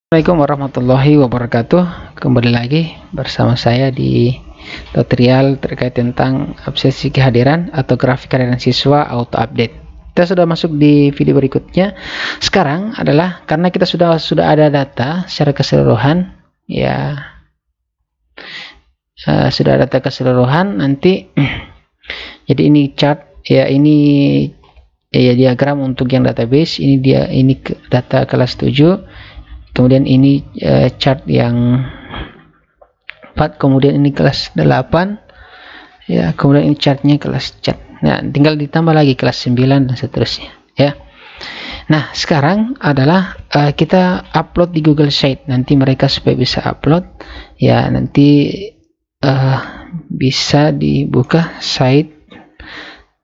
Assalamualaikum warahmatullahi wabarakatuh. Kembali lagi bersama saya di tutorial terkait tentang obsesi kehadiran atau grafik kehadiran siswa auto update. Kita sudah masuk di video berikutnya. Sekarang adalah karena kita sudah ada data secara keseluruhan, ya sudah ada data keseluruhan nanti. Jadi ini chart, ya ini ya diagram untuk yang database. Ini data kelas 7. Kemudian ini chart yang 4, kemudian ini kelas 8 ya, kemudian ini chartnya kelas chart. Nah, tinggal ditambah lagi kelas 9 dan seterusnya ya. Nah, sekarang adalah kita upload di Google Sheet. Nanti mereka supaya bisa upload ya, nanti bisa dibuka site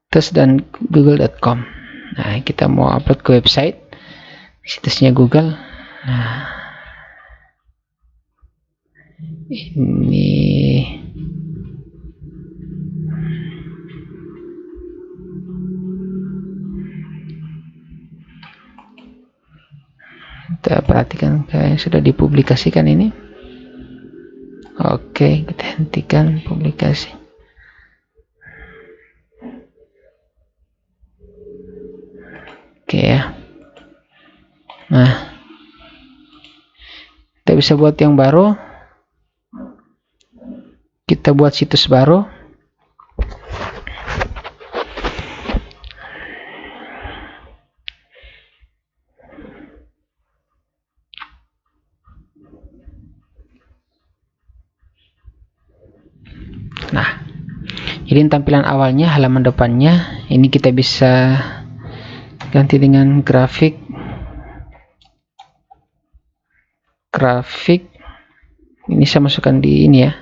terus dan google.com. Nah, kita mau upload ke website situsnya Google. Nah, ini kita perhatikan kayak sudah dipublikasikan ini. Oke, kita hentikan publikasi. Oke ya. Nah, kita bisa buat yang baru. Kita buat situs baru. Nah, jadi tampilan awalnya, halaman depannya ini kita bisa ganti dengan grafik ini saya masukkan di ini ya,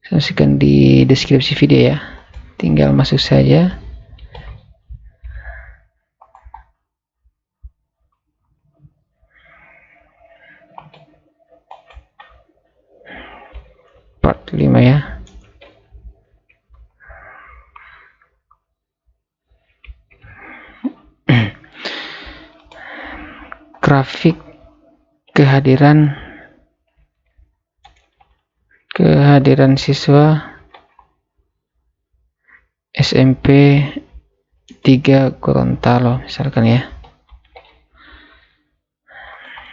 saya masukkan di deskripsi video ya, tinggal masuk saja. Part 5 ya. Grafik kehadiran siswa SMP 3 Gorontalo misalkan ya.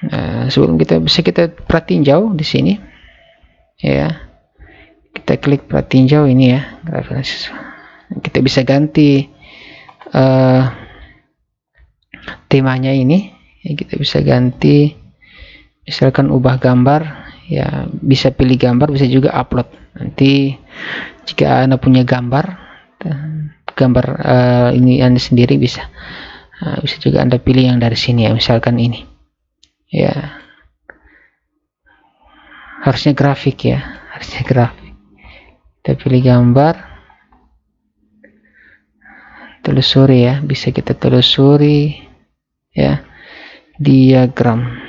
Nah, sebelum kita perhatiin jauh di sini ya, kita klik perhatiin jauh ini ya, grafik siswa. Kita bisa ganti temanya ini ya, kita bisa ganti misalkan ubah gambar ya, bisa pilih gambar, bisa juga upload. Nanti jika Anda punya gambar ini Anda sendiri bisa juga Anda pilih yang dari sini ya, misalkan ini ya, harusnya grafik ya, kita pilih gambar, telusuri ya, bisa kita telusuri ya, diagram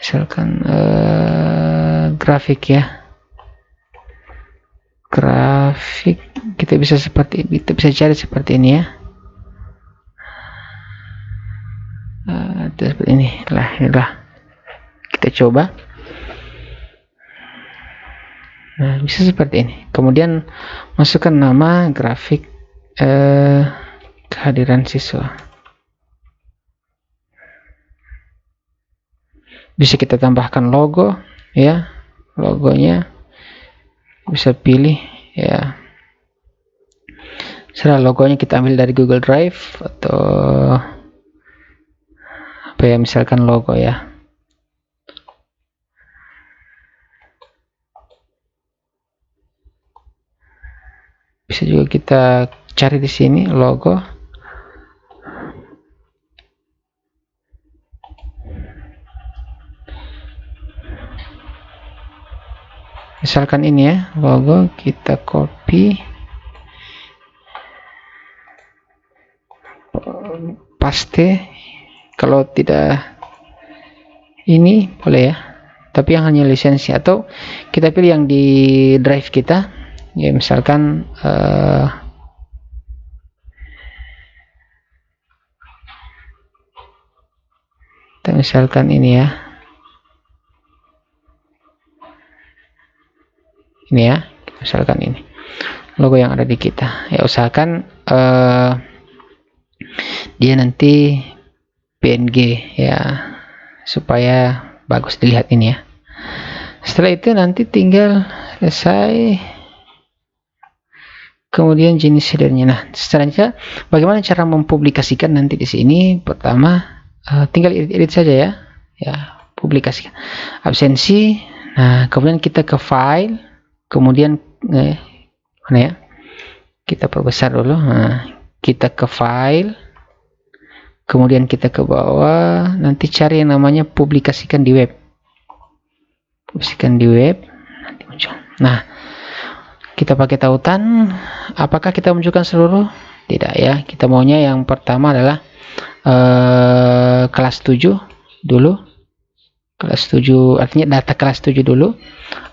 misalkan grafik ya, kita bisa cari seperti ini ya. Seperti ini lah, kita coba. Nah, bisa seperti ini. Kemudian masukkan nama grafik kehadiran siswa. Bisa kita tambahkan logo ya, logonya bisa pilih ya. Setelah logonya kita ambil dari Google Drive atau apa ya, misalkan logo ya. Bisa juga kita cari di sini logo. Misalkan ini ya, logo, kita copy, paste. Kalau tidak ini boleh ya, tapi yang hanya lisensi, atau kita pilih yang di drive kita ya, misalkan misalkan ini ya, misalkan ini logo yang ada di kita ya, usahakan dia nanti PNG ya, supaya bagus dilihat ini ya. Setelah itu nanti tinggal selesai, kemudian jenis headernya. Nah, selanjutnya bagaimana cara mempublikasikan nanti di sini? Pertama, tinggal edit saja ya, publikasikan absensi. Nah, kemudian kita ke file, kemudian mana ya? Kita perbesar dulu. Nah, kita ke file, kemudian kita ke bawah, nanti cari yang namanya publikasikan di web. Publikasikan di web, nanti muncul. Nah, kita pakai tautan. Apakah kita munculkan seluruh? Tidak ya. Kita maunya yang pertama adalah kelas 7 dulu. Kelas 7 artinya data kelas 7 dulu,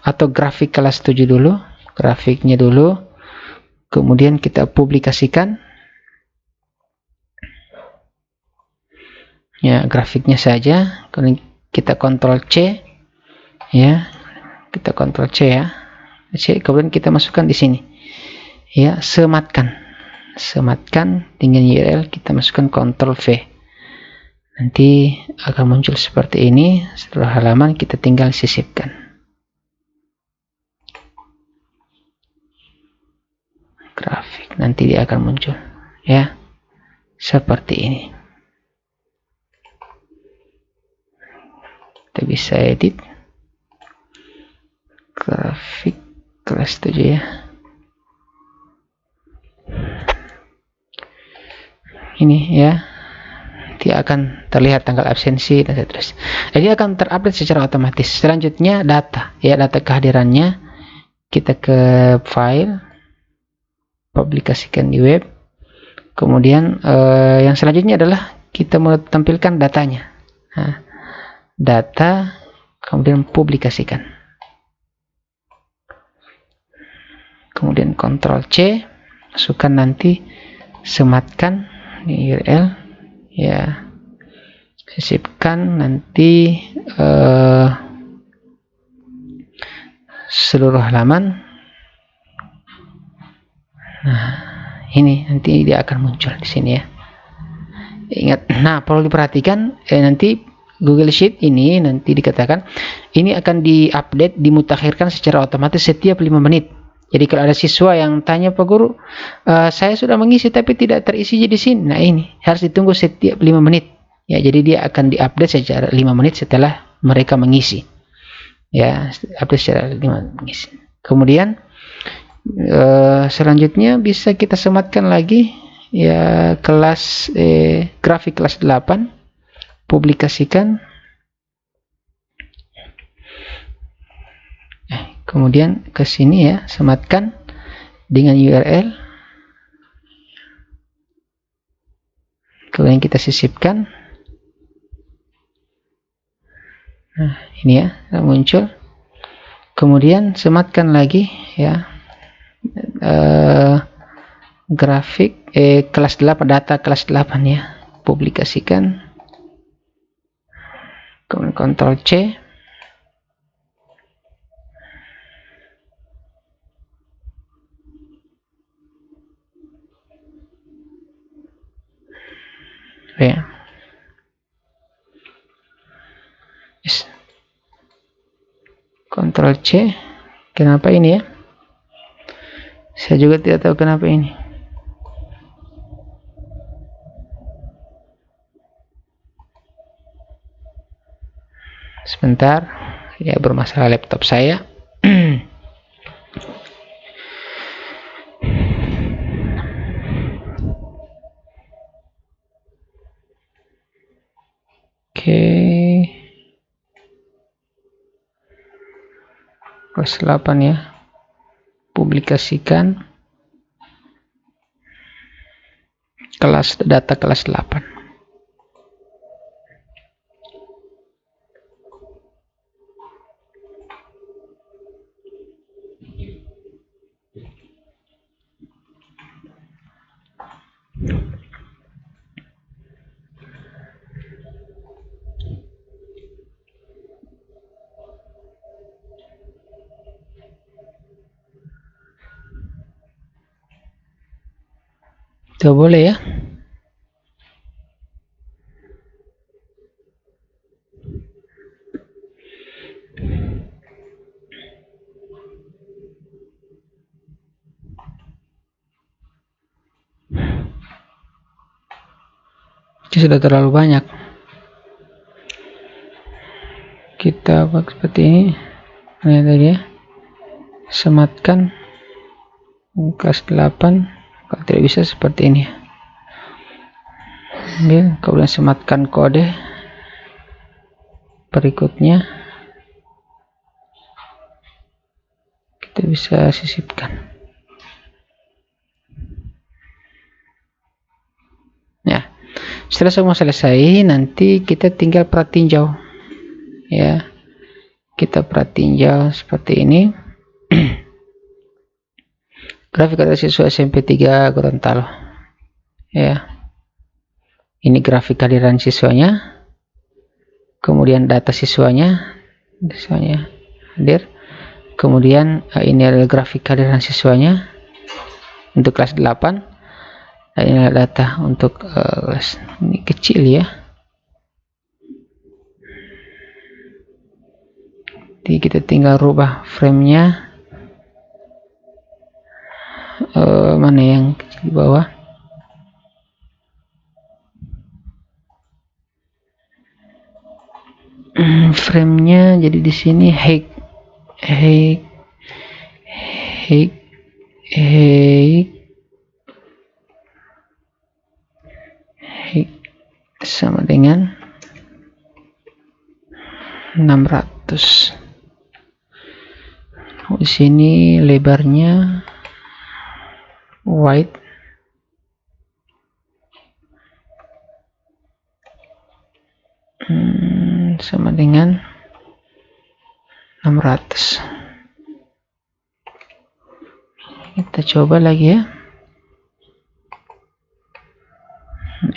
atau grafik kelas 7 dulu. Grafiknya dulu. Kemudian kita publikasikan. Ya, grafiknya saja. Kemudian kita Ctrl C. Ya, kita Ctrl C ya. Kemudian kita masukkan di sini. Ya, sematkan dengan URL, kita masukkan Ctrl V. Nanti akan muncul seperti ini. Setelah halaman kita tinggal sisipkan. Grafik nanti dia akan muncul ya, seperti ini. Kita bisa edit grafik kelas 7 ya. Ini ya, nanti akan terlihat tanggal absensi dan seterusnya. Jadi akan terupdate secara otomatis. Selanjutnya data ya, data kehadirannya. Kita ke file, publikasikan di web. Kemudian yang selanjutnya adalah kita mau tampilkan datanya. Nah, data, kemudian publikasikan. Kemudian Ctrl C, masukkan nanti, sematkan di URL ya, sisipkan nanti seluruh halaman. Nah, ini nanti dia akan muncul di sini ya. Ingat, nah perlu diperhatikan nanti Google Sheet ini nanti dikatakan ini akan diupdate, dimutakhirkan secara otomatis setiap 5 menit. Jadi kalau ada siswa yang tanya, Pak Guru, saya sudah mengisi tapi tidak terisi di sini. Nah, ini harus ditunggu setiap 5 menit. Ya, jadi dia akan diupdate secara 5 menit setelah mereka mengisi. Ya, update secara 5 menit mengisi. Kemudian selanjutnya bisa kita sematkan lagi ya, kelas grafik kelas 8, publikasikan. Kemudian ke sini ya, sematkan dengan URL. Kemudian kita sisipkan. Nah, ini ya, muncul. Kemudian sematkan lagi ya, grafik kelas 8, data kelas 8 ya, publikasikan. Kemudian Ctrl C. Ya. Yes. Ctrl C. Kenapa ini ya? Saya juga tidak tahu kenapa ini. Sebentar. Ya, bermasalah laptop saya. Oke. Kelas 8 ya. Publikasikan kelas data kelas 8. Itu boleh ya. Itu sudah terlalu banyak. Kita buat seperti ini. Nah, tadi ya. Sematkan kelas 8. Kalau tidak bisa seperti ini. Ambil, kemudian sematkan kode berikutnya. Kita bisa sisipkan. Ya. Setelah semua selesai, nanti kita tinggal pratinjau. Ya. Kita pratinjau seperti ini. Grafik ada siswa SMP 3 Gorontalo. Ya. Ini grafik kehadiran siswanya. Kemudian data siswanya hadir. Kemudian ini adalah grafik kehadiran siswanya untuk kelas 8. Dan ini adalah data untuk kelas ini kecil ya. Jadi kita tinggal rubah framenya. Mana yang kecil di bawah? Framenya jadi di sini height sama dengan 600. Di sini lebarnya white sama dengan 600. Kita coba lagi ya.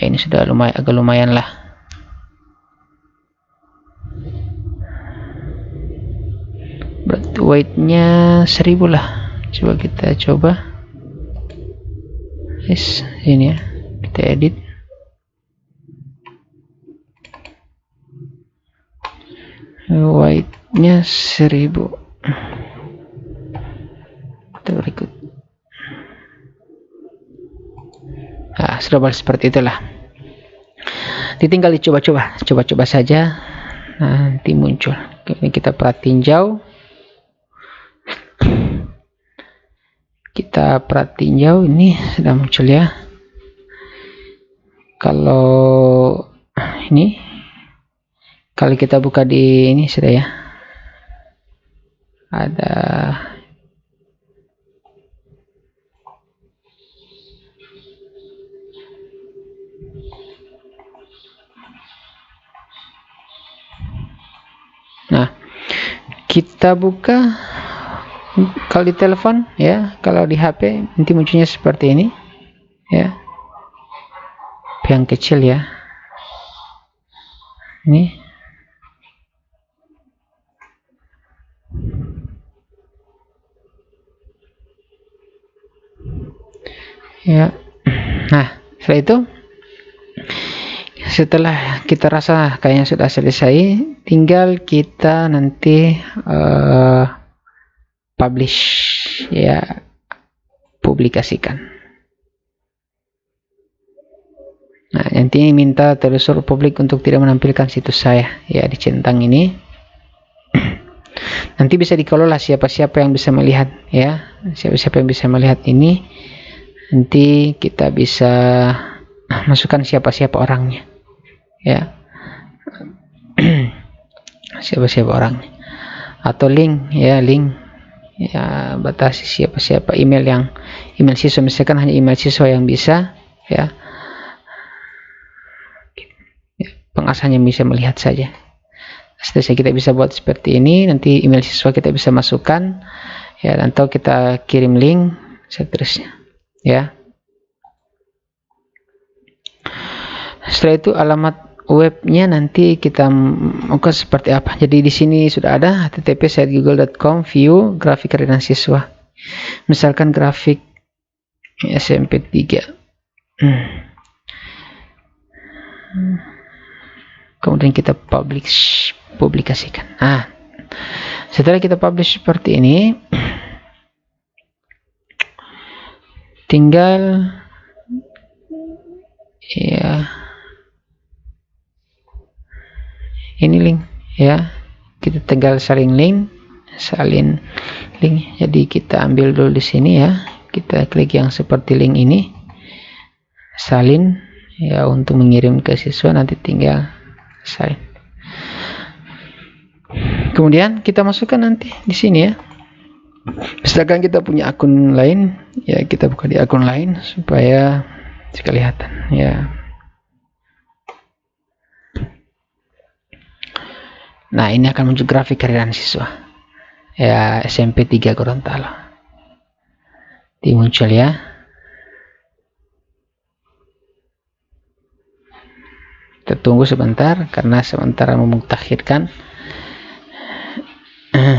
Ini sudah agak lumayan lah. Berarti weight-nya 1000 lah. Coba kita coba. Ini ya. Kita edit. Weight-nya 1000. Kita berikut. Nah, sudah seperti itulah. Ditinggal coba-coba saja, nanti muncul. Ini kita pratinjau. Kita pratinjau, ini sudah muncul ya. Kalau ini, kalau kita buka di ini sudah ya. Ada kita buka kalau di telepon ya, kalau di HP nanti munculnya seperti ini ya, yang kecil ya, ini ya. Nah, setelah itu, setelah kita rasa kayaknya sudah selesai, tinggal kita nanti publish ya, publikasikan. Nah, nanti minta telusur publik untuk tidak menampilkan situs saya ya di centang ini. Nanti bisa dikelola siapa-siapa yang bisa melihat ya, siapa-siapa yang bisa melihat ini. Nanti kita bisa masukkan siapa-siapa orangnya ya. Siapa-siapa orangnya, atau link ya, batasi siapa-siapa email siswa, misalkan hanya email siswa yang bisa ya, pengasahnya bisa melihat saja. Setelah kita bisa buat seperti ini, nanti email siswa kita bisa masukkan ya, atau kita kirim link seterusnya ya. Setelah itu alamat webnya nanti kita buka seperti apa. Jadi di sini sudah ada http://google.com view grafik kehadiran siswa. Misalkan grafik SMP 3. kemudian kita publikasikan. Setelah kita publish seperti ini, tinggal ya ini link ya, kita tinggal salin link. Jadi kita ambil dulu di sini ya, kita klik yang seperti link ini, salin ya, untuk mengirim ke siswa, nanti tinggal salin. Kemudian kita masukkan nanti di sini ya. Misalkan kita punya akun lain ya, kita buka di akun lain supaya kelihatan ya. Nah, ini akan muncul grafik kehadiran siswa ya, SMP 3 Gorontalo. Muncul ya. Kita tunggu sebentar karena sementara memutakhirkan.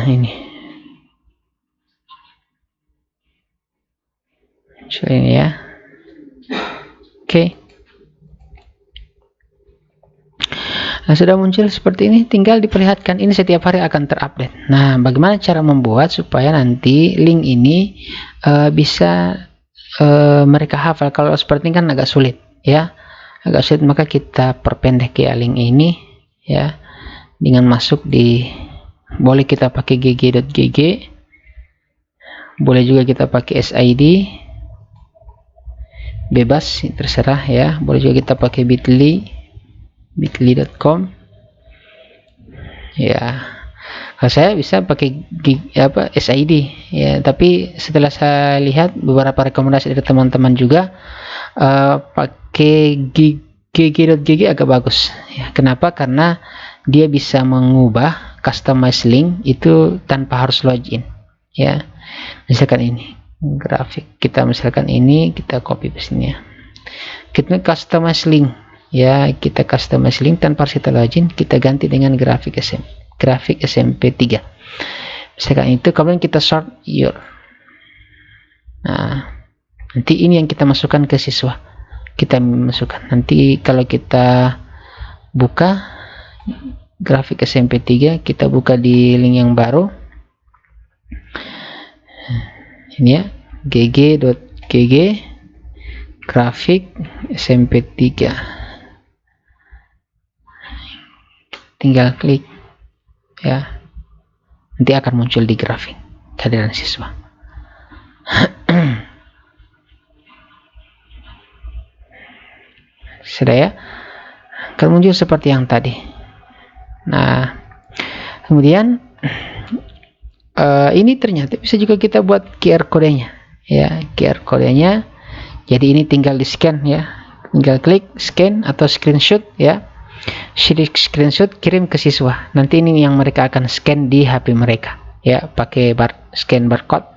Ini muncul ini ya. Oke. Nah, sudah muncul seperti ini, tinggal diperlihatkan ini setiap hari akan terupdate. Nah, bagaimana cara membuat supaya nanti link ini bisa mereka hafal? Kalau seperti ini kan agak sulit ya, agak sulit, maka kita perpendek ya link ini ya, dengan masuk di, boleh kita pakai gg.gg, boleh juga kita pakai SID, bebas terserah ya, boleh juga kita pakai bit.ly.com ya. Kalau saya bisa pakai SID ya, tapi setelah saya lihat beberapa rekomendasi dari teman-teman juga pakai gg.gg agak bagus ya. Kenapa? Karena dia bisa mengubah customize link itu tanpa harus login ya. Misalkan ini grafik, kita misalkan ini kita copy ke sini ya, kita customize link ya, kita customize link tanpa harus kita login, kita ganti dengan grafik SMP 3 misalkan itu, kemudian kita sort your. Nah, nanti ini yang kita masukkan ke siswa, kita masukkan nanti. Kalau kita buka grafik SMP 3, kita buka di link yang baru ini ya, gg.gg grafik SMP 3, tinggal klik ya, nanti akan muncul di grafik kehadiran siswa. Sudah ya, akan muncul seperti yang tadi. Nah, kemudian ini ternyata bisa juga kita buat QR kodenya ya, QR kodenya. Jadi ini tinggal di scan ya, tinggal klik scan atau screenshot ya, screenshot kirim ke siswa. Nanti ini yang mereka akan scan di HP mereka ya, pakai scan barcode,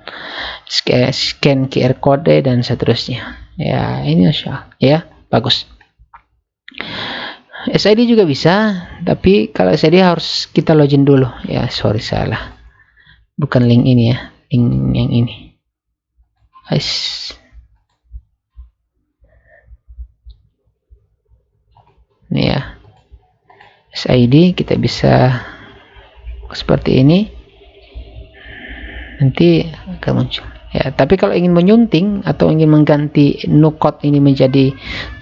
scan QR code dan seterusnya ya. Ini ya bagus. SID juga bisa, tapi kalau SID harus kita login dulu ya. Sorry, salah, bukan link ini ya, link yang ini. Ini ya, SID kita bisa seperti ini, nanti akan muncul ya. Tapi kalau ingin menyunting atau ingin mengganti nukot ini menjadi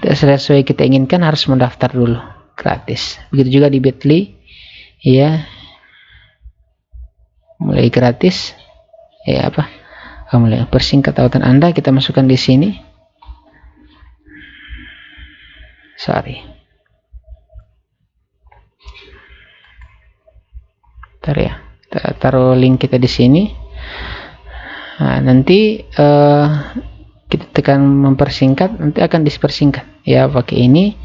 sesuai kita inginkan, harus mendaftar dulu, gratis. Begitu juga di bit.ly ya, mulai gratis ya, mulai persingkat tautan Anda, kita masukkan di sini. Ntar ya, kita taruh link kita di sini. Nah, nanti kita tekan mempersingkat, nanti akan dipersingkat ya pakai ini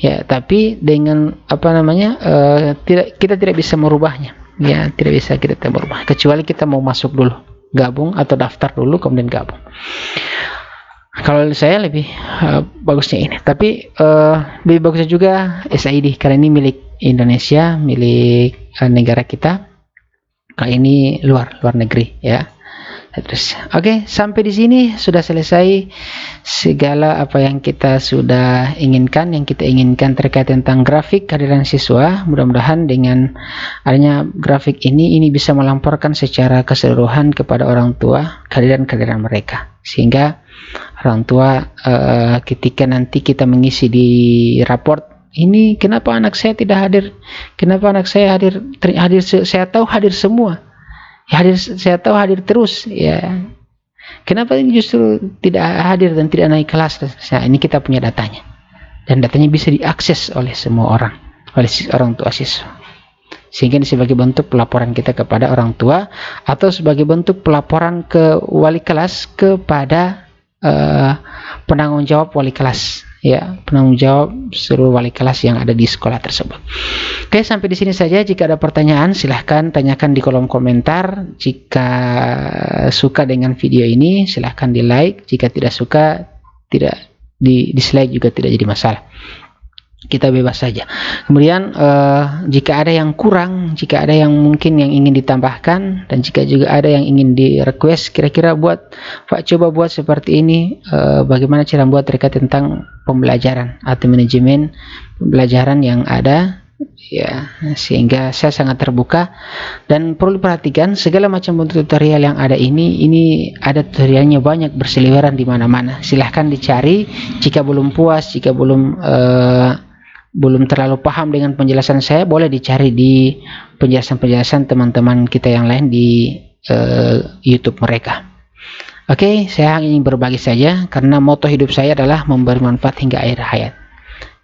ya. Tapi dengan kita tidak bisa merubahnya ya, tidak bisa kita merubah kecuali kita mau masuk dulu, gabung atau daftar dulu kemudian gabung. Kalau saya lebih bagusnya ini, tapi lebih bagusnya juga SID karena ini milik Indonesia, milik negara kita. Kalau ini luar negeri ya, Terus, oke, sampai di sini sudah selesai segala apa yang kita sudah inginkan, yang kita inginkan terkait tentang grafik kehadiran siswa. Mudah-mudahan dengan adanya grafik ini bisa melamporkan secara keseluruhan kepada orang tua kehadiran mereka, sehingga orang tua ketika nanti kita mengisi di raport ini, kenapa anak saya tidak hadir, kenapa anak saya hadir, saya tahu hadir semua, saya tahu hadir terus, ya kenapa ini justru tidak hadir dan tidak naik kelas. Nah, ini kita punya datanya, dan datanya bisa diakses oleh semua orang, oleh orang tua siswa, sehingga ini sebagai bentuk pelaporan kita kepada orang tua, atau sebagai bentuk pelaporan ke wali kelas kepada penanggung jawab wali kelas, ya, penanggung jawab seluruh wali kelas yang ada di sekolah tersebut. Oke, sampai di sini saja. Jika ada pertanyaan, silahkan tanyakan di kolom komentar. Jika suka dengan video ini, silahkan di like. Jika tidak suka, tidak di dislike juga tidak jadi masalah, kita bebas saja. Kemudian jika ada yang kurang, jika ada yang mungkin yang ingin ditambahkan, dan jika juga ada yang ingin di request, kira-kira buat Pak coba buat seperti ini, bagaimana cara buat terkait tentang pembelajaran atau manajemen pembelajaran yang ada, ya, sehingga saya sangat terbuka. Dan perlu diperhatikan segala macam bentuk tutorial yang ada ini ada tutorialnya banyak berseliweran di mana-mana. Silahkan dicari. Jika belum puas, jika belum terlalu paham dengan penjelasan saya, boleh dicari di penjelasan-penjelasan teman-teman kita yang lain di YouTube mereka. Oke, saya ingin berbagi saja karena moto hidup saya adalah memberi manfaat hingga akhir hayat.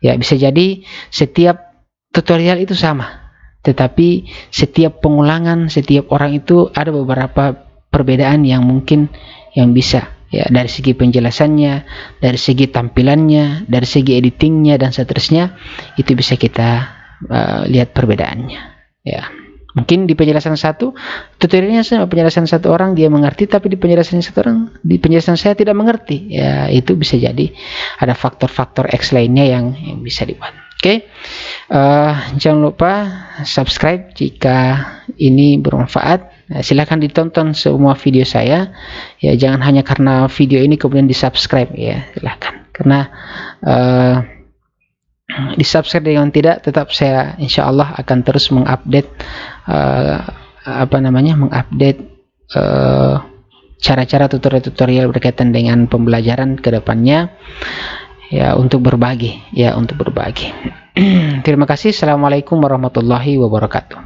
Ya, bisa jadi setiap tutorial itu sama, tetapi setiap pengulangan, setiap orang itu ada beberapa perbedaan yang mungkin yang bisa, ya, dari segi penjelasannya, dari segi tampilannya, dari segi editingnya, dan seterusnya, itu bisa kita lihat perbedaannya, ya. Mungkin di penjelasan satu tutorialnya sama, penjelasan satu orang dia mengerti, tapi di penjelasan satu orang, di penjelasan saya tidak mengerti, ya, itu bisa jadi ada faktor-faktor X lainnya yang bisa dibuat. Oke, jangan lupa subscribe jika ini bermanfaat. Silahkan ditonton semua video saya, ya, jangan hanya karena video ini kemudian di subscribe, ya, silahkan, karena di subscribe dengan tidak, tetap saya insya Allah akan terus mengupdate mengupdate cara-cara tutorial berkaitan dengan pembelajaran ke depannya, ya, untuk berbagi. Terima kasih. Assalamualaikum warahmatullahi wabarakatuh.